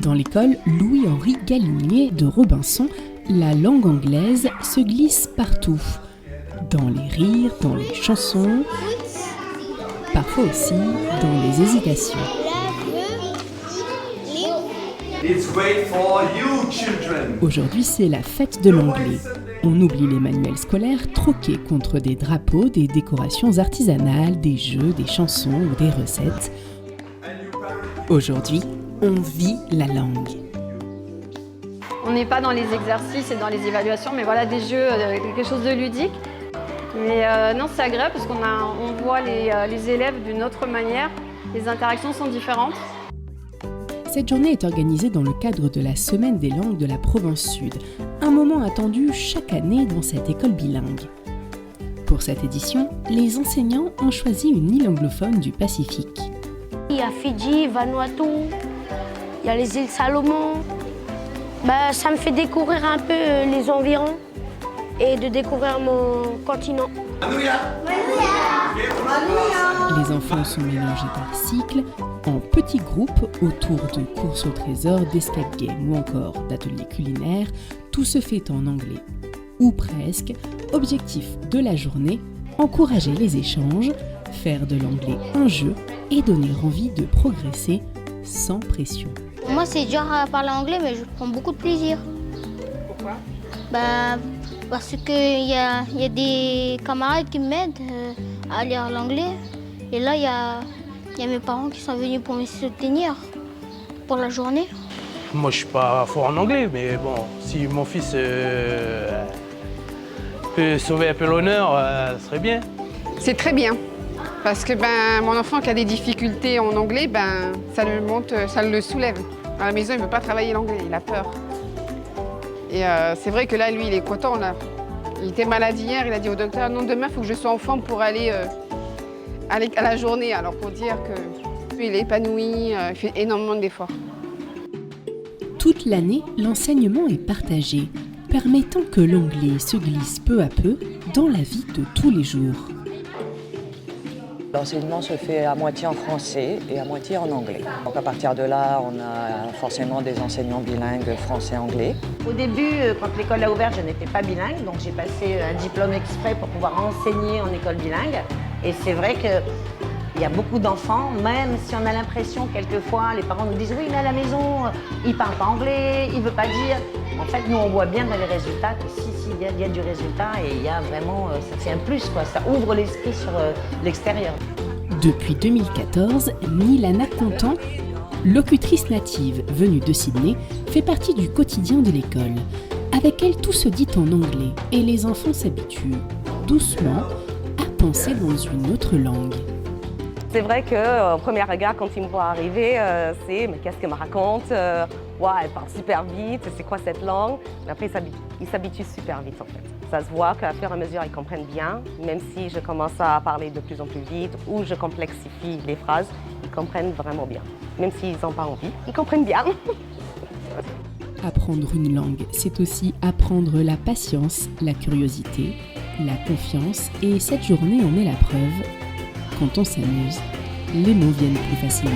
Dans l'école Louis-Henri Galinier de Robinson, la langue anglaise se glisse partout. Dans les rires, dans les chansons, parfois aussi dans les hésitations. Aujourd'hui, c'est la fête de l'anglais. On oublie les manuels scolaires troqués contre des drapeaux, des décorations artisanales, des jeux, des chansons ou des recettes. Aujourd'hui, on vit la langue. On n'est pas dans les exercices et dans les évaluations, mais voilà, des jeux, quelque chose de ludique. Mais non, c'est agréable parce qu'on voit les élèves d'une autre manière. Les interactions sont différentes. Cette journée est organisée dans le cadre de la Semaine des langues de la Provence-Sud, un moment attendu chaque année dans cette école bilingue. Pour cette édition, les enseignants ont choisi une île anglophone du Pacifique. Il y a Fidji, Vanuatu, il y a les îles Salomon. Ça me fait découvrir un peu les environs et de découvrir mon continent. Les enfants sont mélangés par cycle, en petits groupes autour de courses au trésor, d'escape game ou encore d'ateliers culinaires. Tout se fait en anglais, ou presque. Objectif de la journée, encourager les échanges, faire de l'anglais un jeu et donner envie de progresser sans pression. Moi, c'est dur à parler anglais, mais je prends beaucoup de plaisir. Pourquoi ? Parce qu'il y a des camarades qui m'aident à lire l'anglais. Et là, il y a mes parents qui sont venus pour me soutenir pour la journée. Moi, je suis pas fort en anglais, mais bon, si mon fils peut sauver un peu l'honneur, ça serait bien. C'est très bien, parce que mon enfant qui a des difficultés en anglais, ça le soulève. À la maison, il ne veut pas travailler l'anglais, il a peur. Et c'est vrai que là, lui, il est content. Là. Il était malade hier, il a dit au docteur, non, demain, il faut que je sois en forme pour aller à la journée. Alors pour dire qu'il est épanoui, il fait énormément d'efforts. Toute l'année, l'enseignement est partagé, permettant que l'anglais se glisse peu à peu dans la vie de tous les jours. L'enseignement se fait à moitié en français et à moitié en anglais. Donc à partir de là, on a forcément des enseignants bilingues français-anglais. Au début, quand l'école a ouvert, je n'étais pas bilingue, donc j'ai passé un diplôme exprès pour pouvoir enseigner en école bilingue. Et c'est vrai qu'il y a beaucoup d'enfants, même si on a l'impression quelquefois, les parents nous disent « oui, mais à la maison, il ne parle pas anglais, il ne veut pas dire ». En fait, nous, on voit bien dans les résultats que si, il y a du résultat et il y a vraiment, ça fait un plus, quoi. Ça ouvre l'esprit sur l'extérieur. Depuis 2014, Nilana Contant, locutrice native venue de Sydney, fait partie du quotidien de l'école. Avec elle, tout se dit en anglais et les enfants s'habituent doucement à penser dans une autre langue. C'est vrai qu'au premier regard, quand ils me voient arriver, c'est « mais qu'est-ce qu'elle me raconte ? Elle parle super vite, c'est quoi cette langue ?» Mais après, ils s'habituent super vite en fait. Ça se voit qu'à fur et à mesure, ils comprennent bien, même si je commence à parler de plus en plus vite ou je complexifie les phrases, ils comprennent vraiment bien. Même s'ils n'ont pas envie, ils comprennent bien. Apprendre une langue, c'est aussi apprendre la patience, la curiosité, la confiance, et cette journée en est la preuve. Quand on s'amuse, les mots viennent plus facilement.